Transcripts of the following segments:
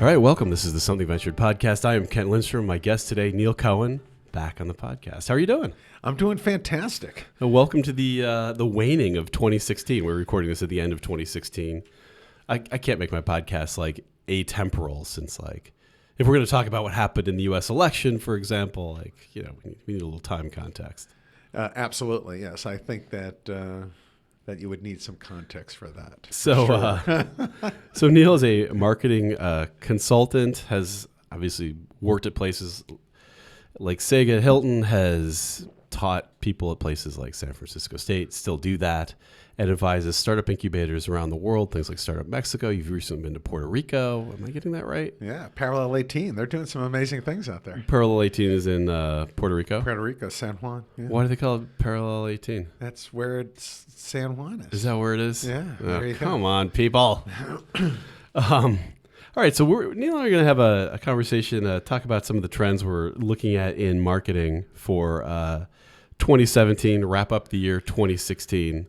All right, welcome. This is the Something Ventured podcast. I am Kent Lindstrom. My guest today, Neil Cohen, back on the podcast. How are you doing? I'm doing fantastic. Welcome to the waning of 2016. We're recording this at the end of 2016. I can't make my podcast like atemporal since if we're going to talk about what happened in the U.S. election, for example, we need a little time context. Absolutely, yes. I think that that you would need some context for that. So, sure. So Neil is a marketing consultant, has obviously worked at places like Sega, Hilton, has taught people at places like San Francisco State, still do that, and advises startup incubators around the world, things like Startup Mexico. You've recently been to Puerto Rico. Am I getting that right? Yeah, Parallel 18. They're doing some amazing things out there. Parallel 18 is in Puerto Rico? Puerto Rico, San Juan. Yeah. Why do they call it Parallel 18? That's where San Juan is. Is that where it is? Yeah. Come on, people. All right, so Neil and I are going to have a conversation, talk about some of the trends we're looking at in marketing for 2017, wrap up the year 2016.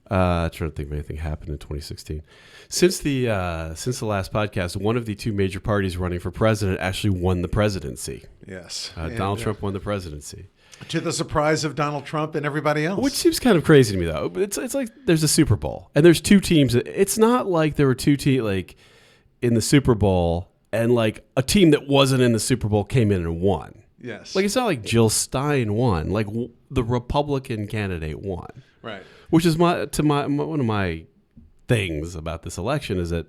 Trying to think if anything happened in 2016. Since the last podcast, one of the two major parties running for president actually won the presidency. Yes. Donald Trump won the presidency. To the surprise of Donald Trump and everybody else. Which seems kind of crazy to me, though. It's like there's a Super Bowl, and there's two teams. It's not like there were two teams in the Super Bowl, and a team that wasn't in the Super Bowl came in and won. Yes. It's not like Jill Stein won. The Republican candidate won. Right. Which is one of my things about this election is that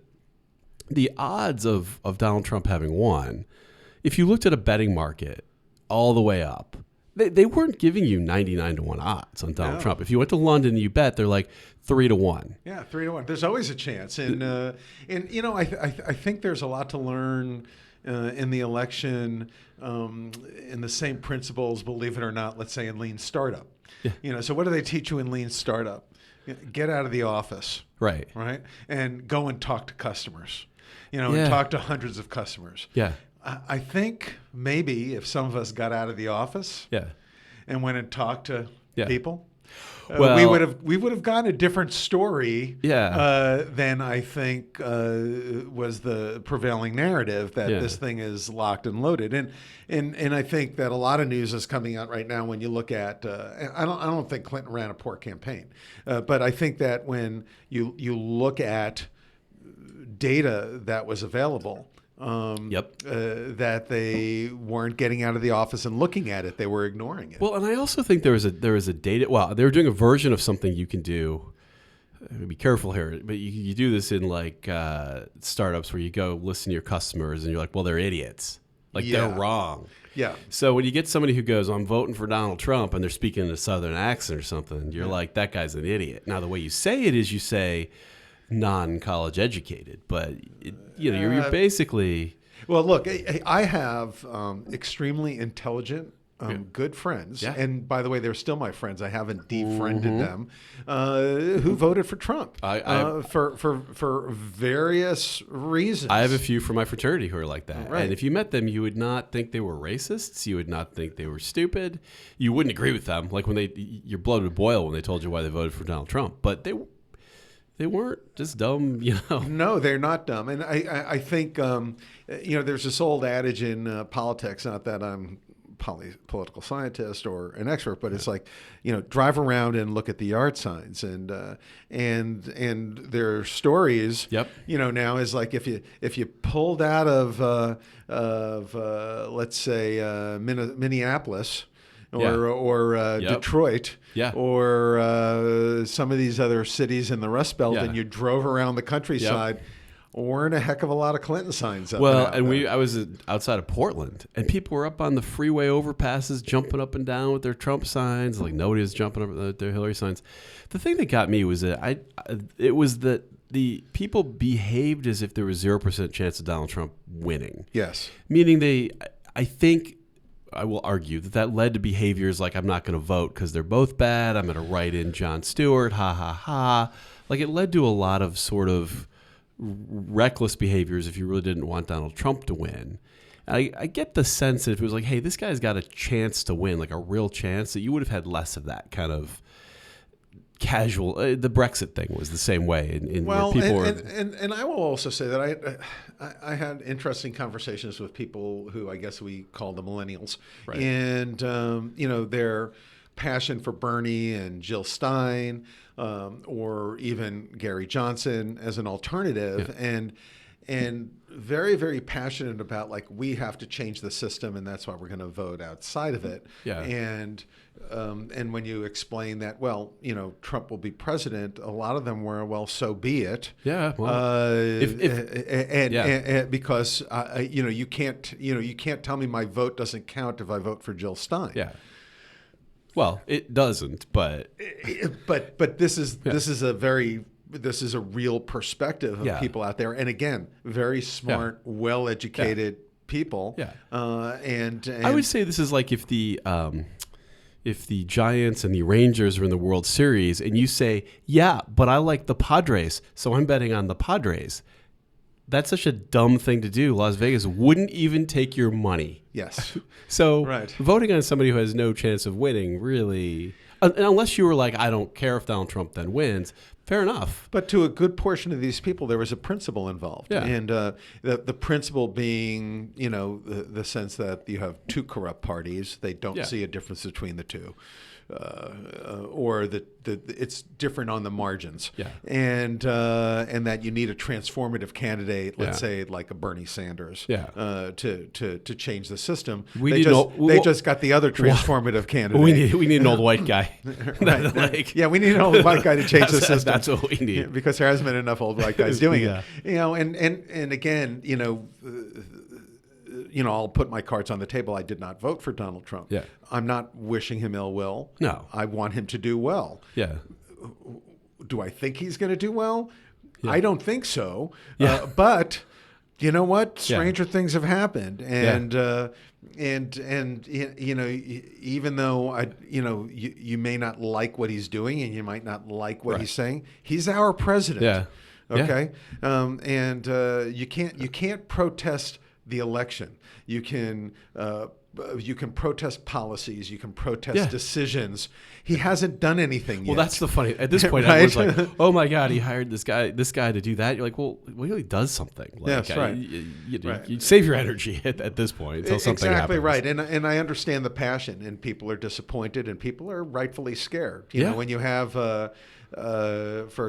the odds of Donald Trump having won, if you looked at a betting market all the way up, they weren't giving you 99-1 odds on Donald Trump. If you went to London and you bet, they're 3-1. Yeah, 3-1. There's always a chance, and I think there's a lot to learn in the election, in the same principles, believe it or not, let's say in Lean Startup. Yeah. So what do they teach you in Lean Startup? Get out of the office. Right. And go and talk to customers. And talk to hundreds of customers. Yeah. I think maybe if some of us got out of the office and went and talked to people, we would have gotten a different story than I think was the prevailing narrative that this thing is locked and loaded. And I think that a lot of news is coming out right now when you look at I don't think Clinton ran a poor campaign, but I think that when you look at data that was available. That they weren't getting out of the office and looking at it; they were ignoring it. Well, and I also think there was a data. Well, they were doing a version of something you can do. Be careful here, but you do this in startups where you go listen to your customers and you're like, well, they're idiots, they're wrong. Yeah. So when you get somebody who goes, I'm voting for Donald Trump, and they're speaking in a Southern accent or something, you're like, that guy's an idiot. Now the way you say it is you say non-college educated, but you're basically. Well, look, I have extremely intelligent, good friends, and by the way, they're still my friends. I haven't defriended them, who voted for Trump for various reasons. I have a few from my fraternity who are like that, right. And if you met them, you would not think they were racists. You would not think they were stupid. You wouldn't agree with them. Your blood would boil when they told you why they voted for Donald Trump, but they weren't just dumb, No, they're not dumb. And I think, there's this old adage in politics, not that I'm a political scientist or an expert, but it's drive around and look at the yard signs. And their stories, now is if you pulled out of let's say, Minneapolis, or Detroit, or some of these other cities in the Rust Belt, and you drove around the countryside, weren't a heck of a lot of Clinton signs up. Well, I was outside of Portland, and people were up on the freeway overpasses, jumping up and down with their Trump signs. Nobody was jumping up with their Hillary signs. The thing that got me was that the people behaved as if there was 0% chance of Donald Trump winning. Yes, meaning I think. I will argue that led to behaviors like I'm not going to vote because they're both bad. I'm going to write in Jon Stewart, ha, ha, ha. It led to a lot of sort of reckless behaviors if you really didn't want Donald Trump to win. And I get the sense that if it was hey, this guy's got a chance to win, a real chance, that you would have had less of that kind of casual. The Brexit thing was the same way. Well, where people and I will also say that I had interesting conversations with people who I guess we call the millennials, right. And their passion for Bernie and Jill Stein, or even Gary Johnson as an alternative, and very, very passionate about, like, we have to change the system, and that's why we're going to vote outside of it. Yeah. And when you explain that, well, Trump will be president, a lot of them were, well, so be it. Yeah. Well, because you can't tell me my vote doesn't count if I vote for Jill Stein. Yeah. Well, it doesn't, but this is a real perspective of people out there, and again, very smart, well-educated people. Yeah. And I would say this is like if the Giants and the Rangers are in the World Series, and you say, "Yeah, but I like the Padres, so I'm betting on the Padres." That's such a dumb thing to do. Las Vegas wouldn't even take your money. Yes. So right. Voting on somebody who has no chance of winning, really, unless you were like, I don't care if Donald Trump then wins, fair enough. But to a good portion of these people, there was a principle involved. Yeah. And the principle being, the sense that you have two corrupt parties. They don't see a difference between the two. Or it's different on the margins, and that you need a transformative candidate, let's say like a Bernie Sanders, to change the system. They just got the other transformative candidate. We need an old white guy. Right. We need an old white guy to change the system. That's what we need, because there hasn't been enough old white guys doing it. And again, I'll put my cards on the table. I did not vote for Donald Trump. Yeah. I'm not wishing him ill will. No. I want him to do well. Yeah. Do I think he's going to do well? Yeah. I don't think so. Yeah. But you know what? Stranger things have happened. And even though you may not like what he's doing, and you might not like what he's saying, he's our president. Yeah. Okay. Yeah. You can't protest the election. You can protest policies. You can protest decisions. He hasn't done anything yet. Well, that's the funny. At this point, I was like, "Oh my God, he hired this guy to do that." You're like, "Well, he really does something." Like, yes, right. You save your energy at this point until something happens. Exactly right. And I understand the passion, and people are disappointed, and people are rightfully scared. You know, when you have, for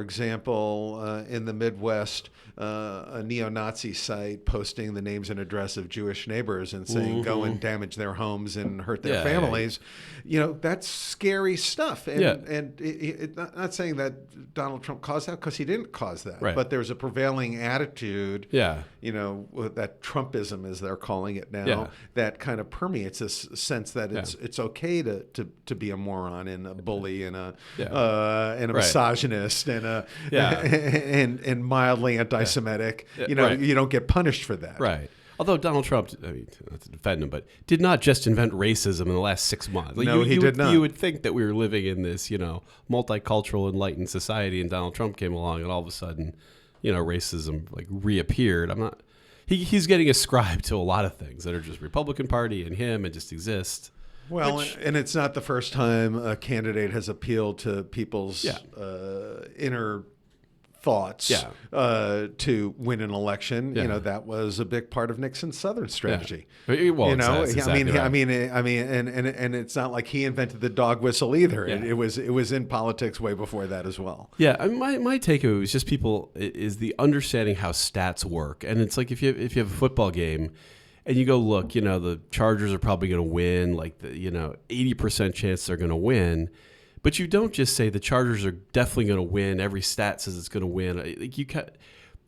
example, in the Midwest, a neo-Nazi site posting the names and address of Jewish neighbors and saying, "Go and damage their homes and hurt their families." That's scary stuff. And not saying that Donald Trump caused that, because he didn't cause that. Right. But there's a prevailing attitude, that Trumpism, as they're calling it now, that kind of permeates this sense that it's okay to be a moron and a bully and a misogynist and and mildly anti-Semitic. You don't get punished for that. Right. Although Donald Trump, not to defend him, but did not just invent racism in the last 6 months. No, he did not. You would think that we were living in this, multicultural, enlightened society, and Donald Trump came along, and all of a sudden, racism reappeared. He's getting ascribed to a lot of things that are just Republican Party and him and just exist. Well, and it's not the first time a candidate has appealed to people's inner thoughts to win an election. That was a big part of Nixon's Southern strategy. Well, exactly I mean, and it's not like he invented the dog whistle either. It was in politics way before that as well. Yeah, my take of it was just is the understanding how stats work, and it's like if you have a football game. And you go, look, the Chargers are probably going to win, 80% chance they're going to win. But you don't just say the Chargers are definitely going to win. Every stat says it's going to win.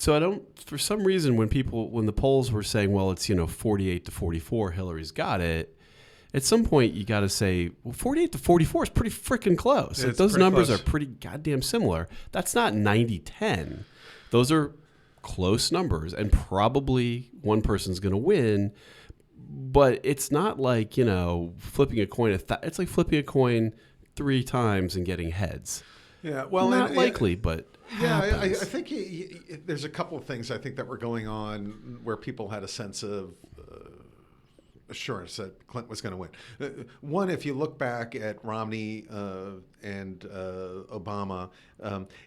So I don't, for some reason, when the polls were saying, well, it's, 48-44, Hillary's got it. At some point, you got to say, well, 48-44 is pretty freaking close. Those numbers are pretty goddamn similar. That's not 90-10. Those are close numbers, and probably one person's going to win, but it's not like flipping a coin. It's like flipping a coin 3 times and getting heads. Yeah, well, not likely, but I think there's a couple of things I think that were going on where people had a sense of assurance that Clinton was going to win. One, if you look back at Romney and Obama,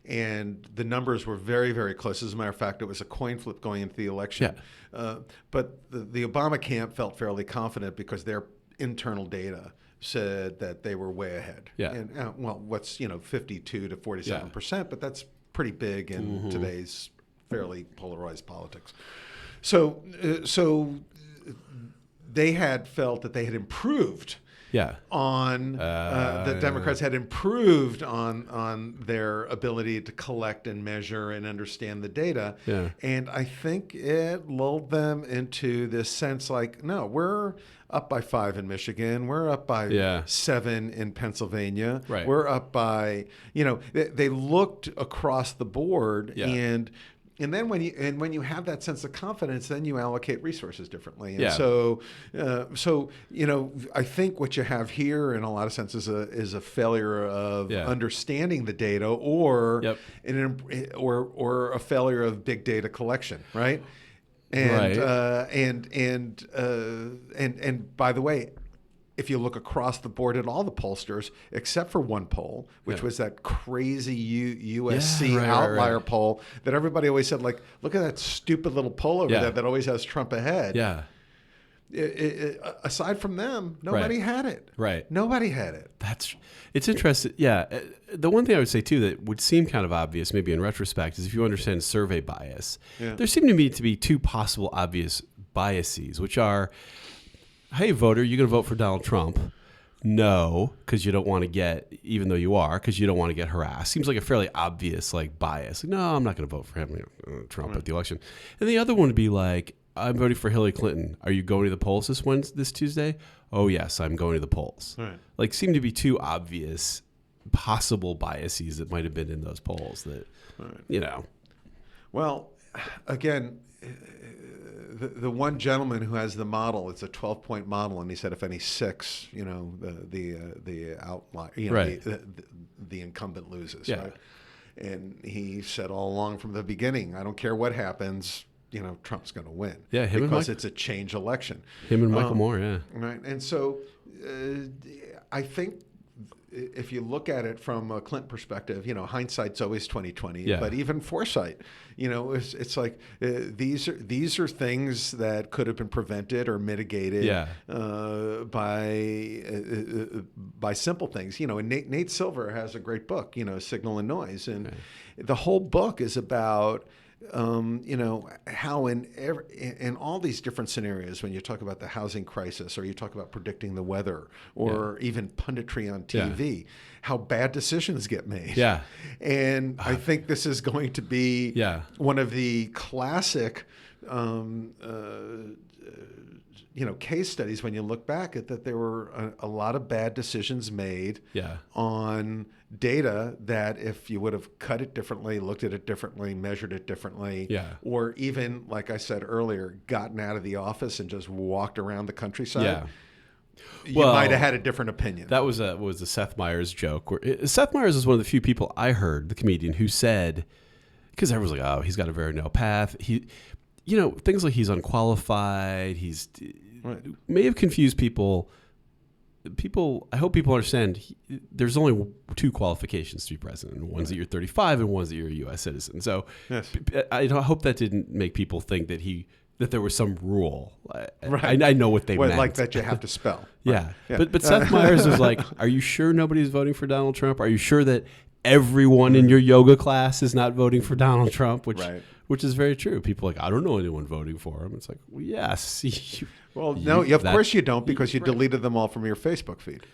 and the numbers were very, very close. As a matter of fact, it was a coin flip going into the election. But the Obama camp felt fairly confident because their internal data said that they were way ahead. And what's 52 to 47%, but that's pretty big in today's fairly polarized politics. So they had felt that they had improved on the Democrats had improved on their ability to collect and measure and understand the data. And I think it lulled them into this sense like, no, we're up by 5 in Michigan. We're up by 7 in Pennsylvania. We're up by, they looked across the board and then when you have that sense of confidence, then you allocate resources differently. And so I think what you have here, in a lot of senses, is a failure of understanding the data, or a failure of big data collection, right? And by the way, if you look across the board at all the pollsters, except for one poll, which was that crazy USC outlier poll that everybody always said, like, look at that stupid little poll over there that always has Trump ahead. Aside from them, nobody had it. Nobody had it. It's interesting. The one thing I would say too that would seem kind of obvious, maybe in retrospect, is if you understand survey bias, there seem to me to be two possible obvious biases, which are, hey, voter, you going to vote for Donald Trump? No, because you don't want to get, even though you are, because you don't want to get harassed. Seems like a fairly obvious bias. Like, no, I'm not going to vote for him, Trump at the election. And the other one would be like, I'm voting for Hillary Clinton. Are you going to the polls this Tuesday? Oh, yes, I'm going to the polls. Like, seem to be two obvious possible biases that might have been in those polls that, Well, again, the one gentleman who has the model, it's a 12-point model, and he said if any 6, the outlier, the incumbent loses, right? And he said all along from the beginning, I don't care what happens, Trump's going to win. Because it's a change election. Him and Michael Moore, Right, and so I think if you look at it from a Clinton perspective, hindsight's always 20/20. But even foresight, it's like these are things that could have been prevented or mitigated by simple things. And Nate Silver has a great book, Signal and Noise, and the whole book is about how in all these different scenarios, when you talk about the housing crisis, or you talk about predicting the weather, or even punditry on TV, how bad decisions get made. And I think this is going to be one of the classic case studies when you look back at that there were a lot of bad decisions made on data that if you would have cut it differently, looked at it differently, measured it differently, or even, like I said earlier, gotten out of the office and just walked around the countryside, you might have had a different opinion. That was a Seth Meyers joke. Seth Meyers is one of the few people I heard, the comedian, who said, because everyone's like, oh, he's got a very narrow path. Things like he's unqualified, may have confused people. I hope people understand there's only 2 qualifications to be president. One's that you're 35 and one's that you're a U.S. citizen. So I hope that didn't make people think that there was some rule. I know what they meant. Like that you have to spell. But Seth Meyers was like, are you sure nobody's voting for Donald Trump? Are you sure that everyone in your yoga class is not voting for Donald Trump? Which is very true. People are like, I don't know anyone voting for him. It's like, well, yes. Of course you don't, because you deleted them all from your Facebook feed.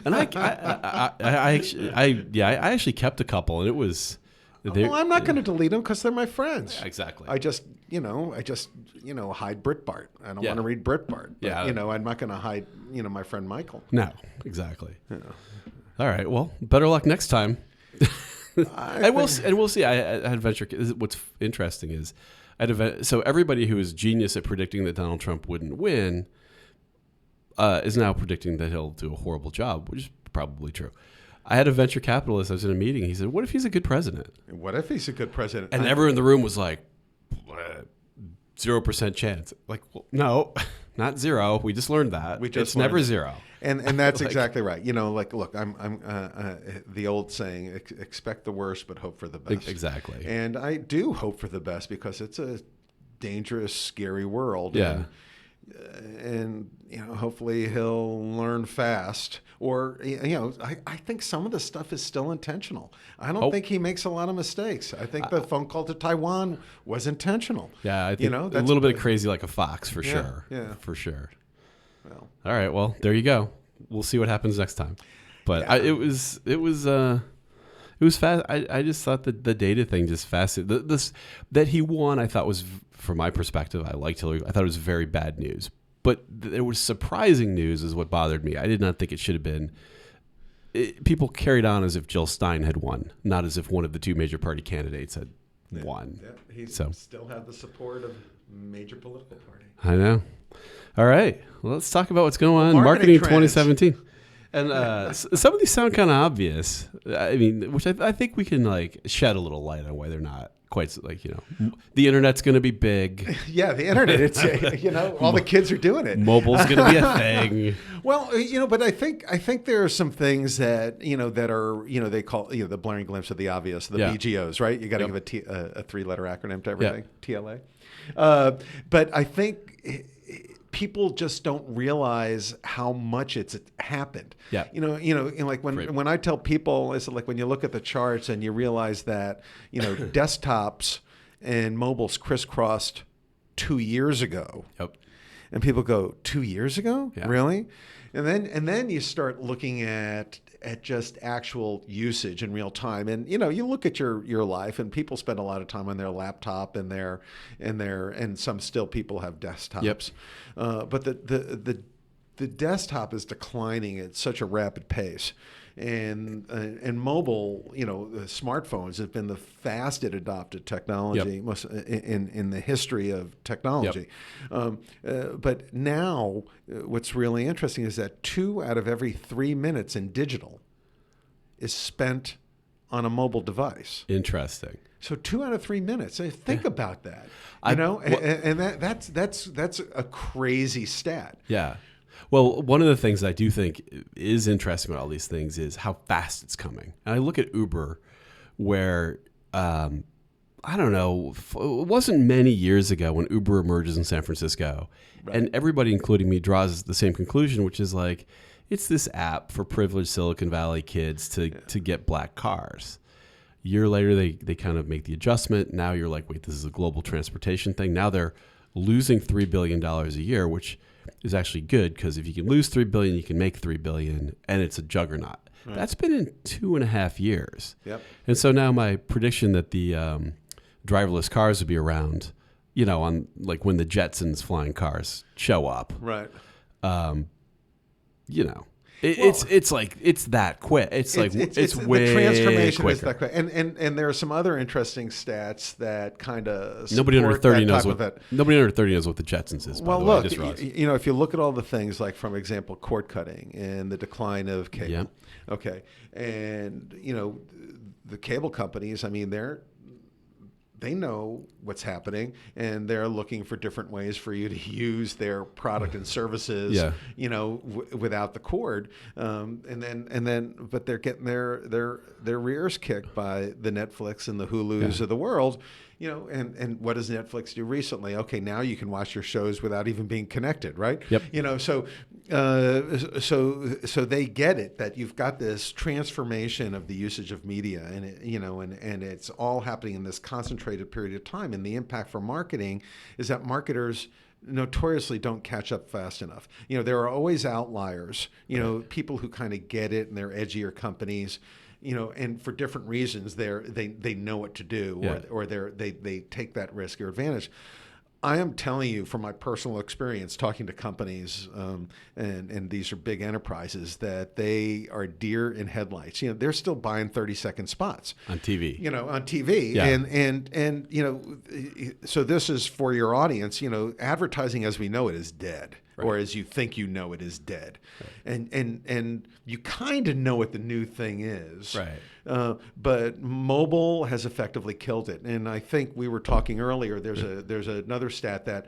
And I actually kept a couple, and it was. I'm not going to delete them because they're my friends. Exactly. I just hide Breitbart. I don't want to read Breitbart. But, I'm not going to hide my friend Michael. No, exactly. All right. Well, better luck next time. We'll see. I had venture. What's interesting is, so everybody who is genius at predicting that Donald Trump wouldn't win is now predicting that he'll do a horrible job, which is probably true. I had a venture capitalist. I was in a meeting. He said, "What if he's a good president?" What if he's a good president? And everyone in the room was like, 0% chance. Like, well, no, not zero. We just learned that. It's never zero. And that's exactly right. Look, I'm the old saying, expect the worst, but hope for the best. Exactly. And I do hope for the best because it's a dangerous, scary world. Yeah. And hopefully he'll learn fast. Or I think some of the stuff is still intentional. I don't think he makes a lot of mistakes. I think the phone call to Taiwan was intentional. Yeah, I think that's a little bit crazy, like a fox, for sure. Yeah, for sure. Well, all right. Well, there you go. We'll see what happens next time. But it was fast. I just thought that the data thing just fascinated. That he won, I thought was, from my perspective, I liked Hillary. I thought it was very bad news. But there was surprising news is what bothered me. I did not think it should have been. People carried on as if Jill Stein had won, not as if one of the two major party candidates had won. Yeah, he still had the support of a major political party. I know. All right. Well, let's talk about what's going on in marketing 2017. And some of these sound kind of obvious. I mean, which I think we can shed a little light on why they're not quite the internet's going to be big. Yeah, the internet. It's all the kids are doing it. Mobile's going to be a thing. Well, but I think there are some things that that are they call the blaring glimpse of the obvious, the BGOs, right? You got to give a 3-letter acronym to everything. TLA. But I think people just don't realize how much it's happened. Yeah. When I tell people, it's like when you look at the charts and you realize that, desktops and mobiles crisscrossed 2 years ago. Yep. And people go, 2 years ago? Yeah. Really? And then you start looking at just actual usage in real time. And you look at your life, and people spend a lot of time on their laptop and some still people have desktops. Yep. But the desktop is declining at such a rapid pace. And mobile, the smartphones have been the fastest adopted technology most in the history of technology. But now, what's really interesting is that 2 out of every 3 minutes in digital is spent on a mobile device. Interesting. So 2 out of 3 minutes. Think about that. And that's a crazy stat. Yeah. Well, one of the things I do think is interesting about all these things is how fast it's coming. And I look at Uber, where I don't know, it wasn't many years ago when Uber emerges in San Francisco, and everybody, including me, draws the same conclusion, which is it's this app for privileged Silicon Valley kids to get black cars. A year later, they kind of make the adjustment. Now you're like, wait, this is a global transportation thing. Now they're losing $3 billion a year, which is actually good, because if you can lose $3 billion, you can make $3 billion, and it's a juggernaut. Right. That's been in 2.5 years. Yep. And so now my prediction that the driverless cars would be around, on when the Jetsons flying cars show up. Right. It's that quick. It's way the transformation quicker. Is that quick. And there are some other interesting stats that kind of nobody under 30 knows what the Jetsons is. Well, look, if you look at all the things like, from example, cord cutting and the decline of cable. Yep. Okay, and the cable companies. I mean, they know what's happening, and they're looking for different ways for you to use their product and services, without the cord. But they're getting their rears kicked by the Netflix and the Hulus of the world. And what does Netflix do recently? Okay, now you can watch your shows without even being connected, right? Yep. So they get it, that you've got this transformation of the usage of media, and and it's all happening in this concentrated period of time. And the impact for marketing is that marketers notoriously don't catch up fast enough. There are always outliers. People who kind of get it, and they're edgier companies. And for different reasons, they know what to do, or they take that risk or advantage. I am telling you from my personal experience talking to companies, and these are big enterprises, that they are deer in headlights. They're still buying 30-second spots on TV. On TV, and so this is for your audience. Advertising as we know it is dead. or as you think you know it is dead. Right. And you kind of know what the new thing is. Right. But mobile has effectively killed it. And I think we were talking earlier, there's another stat that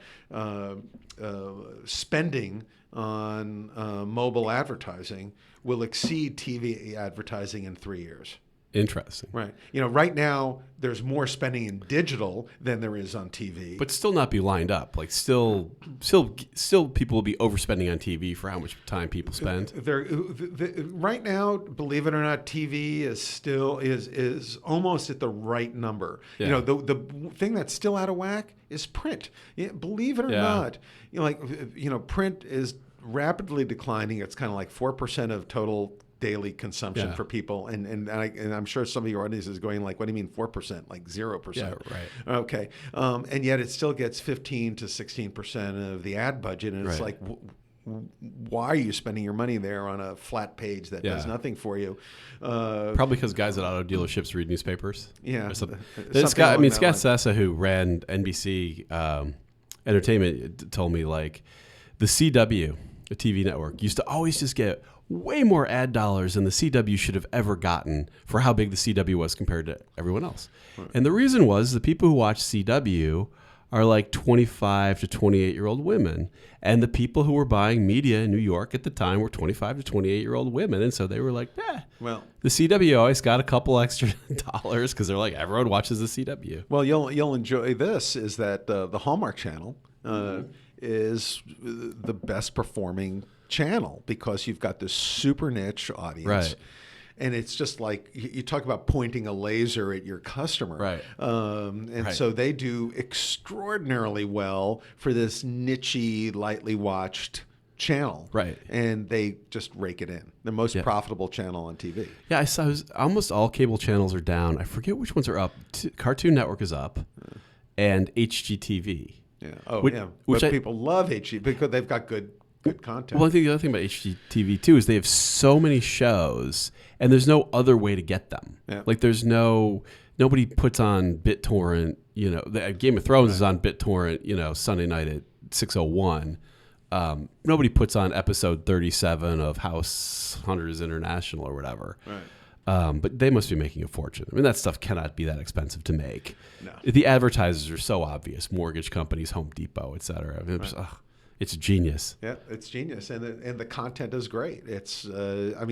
spending on mobile advertising will exceed TV advertising in 3 years. Interesting. Right. Right now there's more spending in digital than there is on TV. But still not be lined up. Like still people will be overspending on TV for how much time people spend. Right now, believe it or not, TV is still is almost at the right number. Yeah. The thing that's still out of whack is print. Believe it or not, print is rapidly declining. It's kind of like 4% of total daily consumption for people, and I'm sure some of your audience is going like, what do you mean 4%? Like 0%? Yeah, right. Okay, and yet it still gets 15 to 16% of the ad budget, and it's like, why are you spending your money there on a flat page that does nothing for you? Probably because guys at auto dealerships read newspapers. Yeah, Scott Sessa, who ran NBC Entertainment, told me like the CW, the TV network, used to always just get way more ad dollars than the CW should have ever gotten for how big the CW was compared to everyone else. Right. And the reason was the people who watch CW are like 25 to 28-year-old women. And the people who were buying media in New York at the time were 25 to 28-year-old women. And so they were like, well, the CW always got a couple extra dollars because they're like, everyone watches the CW. Well, you'll enjoy this is that the Hallmark Channel is the best performing channel because you've got this super niche audience. Right. And it's just like you talk about pointing a laser at your customer. Right. So they do extraordinarily well for this niche-y, lightly watched channel. Right. And they just rake it in. The most profitable channel on TV. Yeah, I saw almost all cable channels are down. I forget which ones are up. Cartoon Network is up and HGTV. Yeah. But people love HGTV because they've got good content. Well, I think the other thing about HGTV too is they have so many shows, and there's no other way to get them. Yeah. Like nobody puts on BitTorrent. Game of Thrones is on BitTorrent. Sunday night at 6:01. Nobody puts on episode 37 of House Hunters International or whatever. Right. But they must be making a fortune. I mean, that stuff cannot be that expensive to make. No. The advertisers are so obvious: mortgage companies, Home Depot, et cetera. I mean, it's genius. Yeah, it's genius, and the content is great. It's, I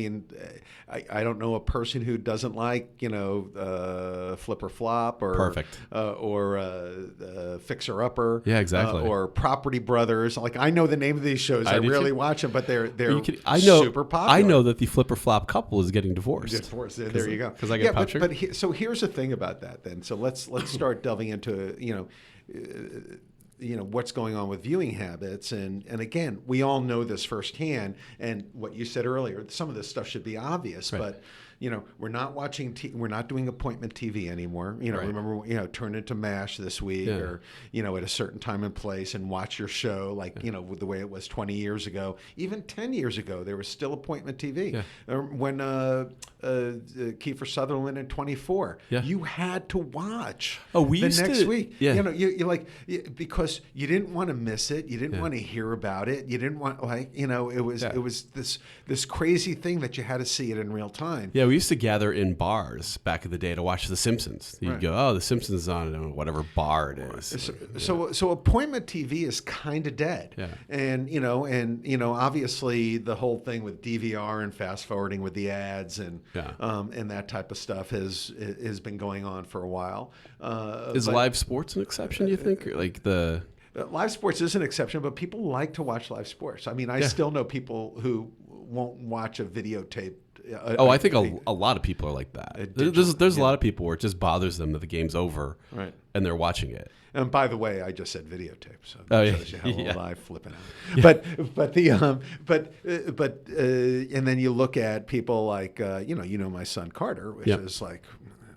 don't know a person who doesn't like, Flip or Flop or Perfect or Fixer Upper. Yeah, exactly. Or Property Brothers. Like I know the name of these shows. I rarely watch them, but they're super popular. I know that the Flip or Flop couple is getting divorced. There you go. Because I get but so here's the thing about that. Then so let's start delving into what's going on with viewing habits, and again, we all know this firsthand. And what you said earlier, some of this stuff should be obvious, but we're not watching. We're not doing appointment TV anymore. Remember, turn into MASH this week, or at a certain time and place, and watch your show like the way it was 20 years ago. Even 10 years ago, there was still appointment TV. Yeah. When Kiefer Sutherland in 24, you had to watch. Next week. Yeah. You like because you didn't want to miss it. You didn't want to hear about it. You didn't want it was this crazy thing that you had to see it in real time. Yeah, we used to gather in bars back in the day to watch The Simpsons. You'd go, oh, The Simpsons is on whatever bar it is. So appointment TV is kind of dead. Yeah. And obviously the whole thing with DVR and fast forwarding with the ads and that type of stuff has been going on for a while. Is live sports an exception, do you think? Live sports is an exception, but people like to watch live sports. I mean, I still know people who won't watch a videotape. I think a lot of people are like that. There's a lot of people where it just bothers them that the game's over, right, and they're watching it. And by the way, I just said videotape, so that shows you how old I flipping out. Yeah. But and then you look at people like my son Carter, which is like,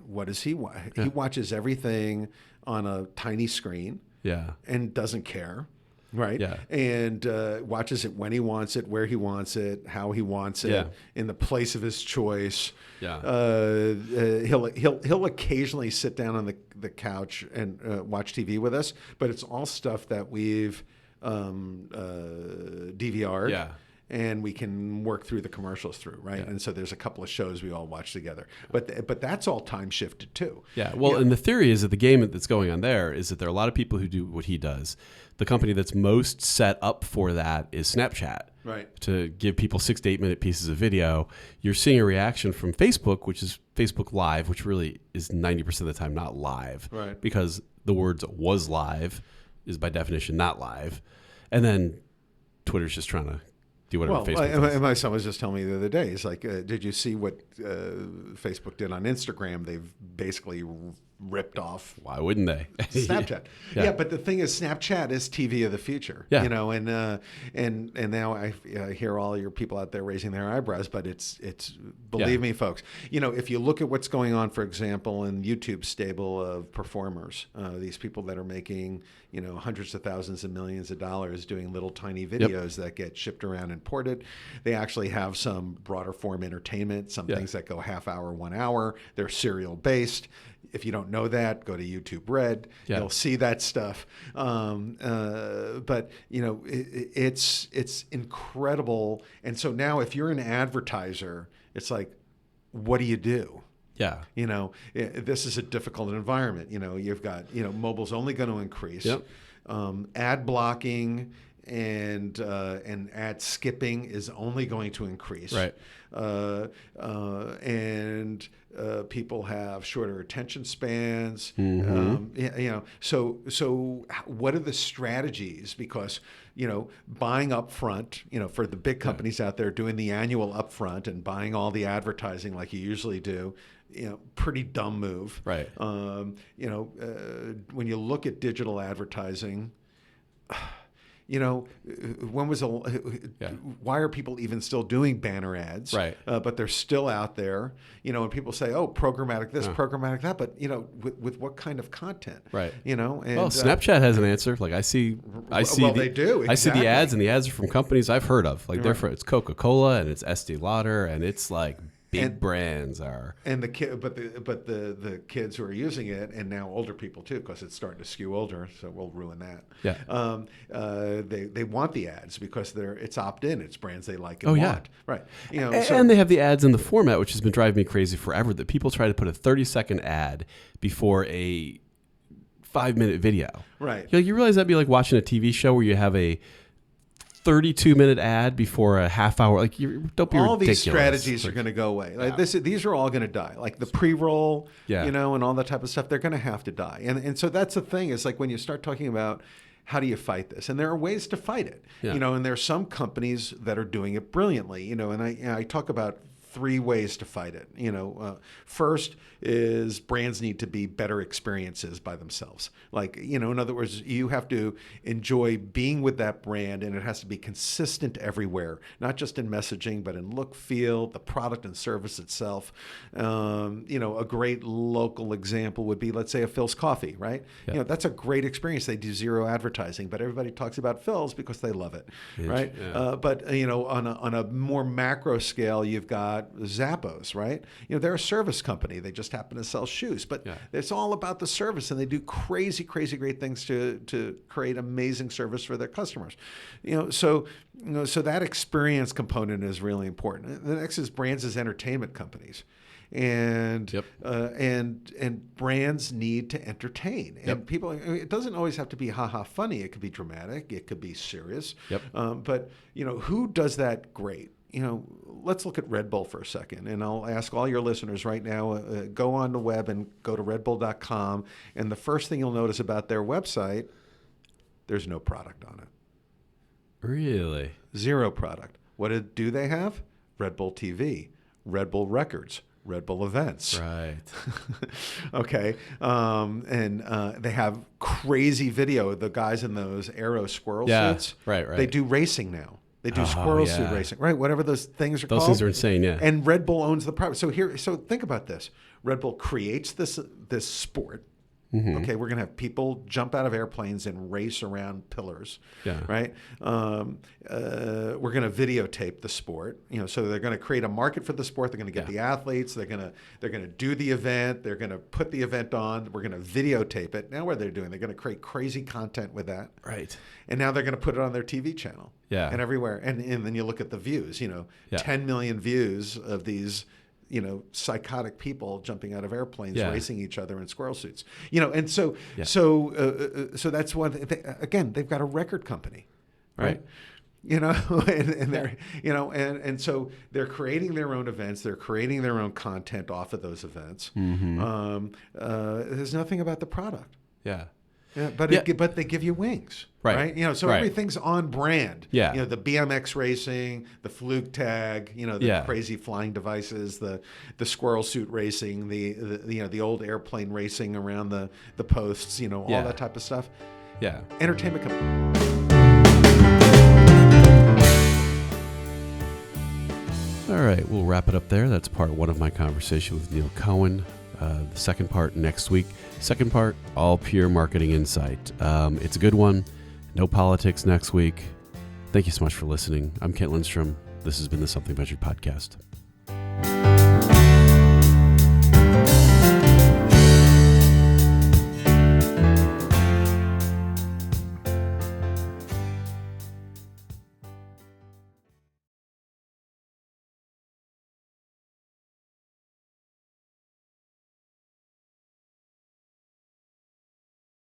what does he watch? Yeah. He watches everything on a tiny screen, and doesn't care. Right. Yeah. And watches it when he wants it, where he wants it, how he wants it, in the place of his choice. Yeah. He'll occasionally sit down on the couch and watch TV with us, but it's all stuff that we've DVR'd. Yeah. And we can work through the commercials through, right? Yeah. And so there's a couple of shows we all watch together. But that's all time shifted too. Yeah. Well, and the theory is that the game that's going on there is that there are a lot of people who do what he does. The company that's most set up for that is Snapchat. Right. To give people 6 to 8 minute pieces of video. You're seeing a reaction from Facebook, which is Facebook Live, which really is 90% of the time not live. Right. Because the words "was live" is by definition not live. And then Twitter's just trying to do whatever Facebook does. My son was just telling me the other day, he's like, did you see what Facebook did on Instagram? They've basically ripped off. Why wouldn't they? Snapchat. Yeah, but the thing is, Snapchat is TV of the future. Yeah. You know, and now I hear all your people out there raising their eyebrows, but it's believe me, folks. You know, if you look at what's going on, for example, in YouTube's stable of performers, these people that are making, you know, hundreds of thousands and millions of dollars doing little tiny videos that get shipped around and ported. They actually have some broader form entertainment, some things that go half hour, 1 hour. They're serial based. If you don't know that, go to YouTube Red. Yeah. You'll see that stuff. But you know, it's incredible. And so now, if you're an advertiser, it's like, what do you do? Yeah. You know, this is a difficult environment. You know, you've got, you know, mobile's only going to increase. Yep. Ad blocking and ad skipping is only going to increase. Right. And people have shorter attention spans. Mm-hmm. You know, so what are the strategies? Because, you know, buying upfront, you know, for the big companies out there doing the annual upfront and buying all the advertising like you usually do, you know, pretty dumb move. Right. You know, when you look at digital advertising, you know, why are people even still doing banner ads? Right. But they're still out there, you know, and people say, oh, programmatic this, programmatic that, but, you know, with what kind of content? Right. You know, and, well, Snapchat has an answer. Like I see they do. Exactly. I see the ads, and the ads are from companies I've heard of. Like it's Coca-Cola and it's Estee Lauder, and it's like big brands are. And the kids who are using it, and now older people too, because it's starting to skew older, so we'll ruin that. Yeah. They want the ads because it's opt-in. It's brands they like and want. Yeah. Right. You know, and they have the ads in the format, which has been driving me crazy forever, that people try to put a 30-second ad before a 5-minute video. Right. You realize that'd be like watching a TV show where you have a 32-minute ad before a half hour. Like, don't be ridiculous. All these strategies are going to go away. Like these are all going to die. Like the pre-roll, you know, and all that type of stuff. They're going to have to die. And so that's the thing. Is like when you start talking about how do you fight this, and there are ways to fight it. You know, and there are some companies that are doing it brilliantly. You know, and I talk about 3 ways to fight it. You know, first is brands need to be better experiences by themselves. Like, you know, in other words, you have to enjoy being with that brand, and it has to be consistent everywhere, not just in messaging, but in look, feel, the product and service itself. You know, a great local example would be, let's say, a Phil's Coffee, right? You know, that's a great experience. They do 0 advertising, but everybody talks about Phil's because they love it, right? But, you know, on a more macro scale, you've got Zappos, right? You know, they're a service company. They just happen to sell shoes, but it's all about the service, and they do crazy great things to create amazing service for their customers. So that experience component is really important. The next is brands as entertainment companies. And brands need to entertain, and people. It doesn't always have to be funny. It could be dramatic. It could be serious. But you know, who does that great? You know, let's look at Red Bull for a second, and I'll ask all your listeners right now, go on the web and go to redbull.com, and the first thing you'll notice about their website, there's no product on it. Really? 0 product. What do they have? Red Bull TV, Red Bull Records, Red Bull Events. Right. Okay. And they have crazy video. The guys in those Aero squirrel suits. Right. They do racing now. They do squirrel suit racing, right? Whatever those things are called. Those things are insane, yeah. And Red Bull owns the product. So think about this. Red Bull creates this sport, Okay, we're going to have people jump out of airplanes and race around pillars, right? We're going to videotape the sport, so they're going to create a market for the sport. They're going to get the athletes. They're going to do the event. They're going to put the event on. We're going to videotape it. Now what they're doing, they're going to create crazy content with that. Right. And now they're going to put it on their TV channel. Yeah. And everywhere. And then you look at the views, 10 million views of these psychotic people jumping out of airplanes, racing each other in squirrel suits. And so that's one thing. Again, they've got a record company, right? And they're and so they're creating their own events. They're creating their own content off of those events. There's nothing about the product. But they give you wings, right? So everything's on brand. The BMX racing, the fluke tag, the crazy flying devices, the squirrel suit racing, the old airplane racing around the posts, all that type of stuff. Entertainment company. All right, we'll wrap it up there. That's part one of my conversation with Neil Cohen. The second part next week. Second part, all pure marketing insight. It's a good one. No politics next week. Thank you so much for listening. I'm Kent Lindstrom. This has been the Something About You podcast.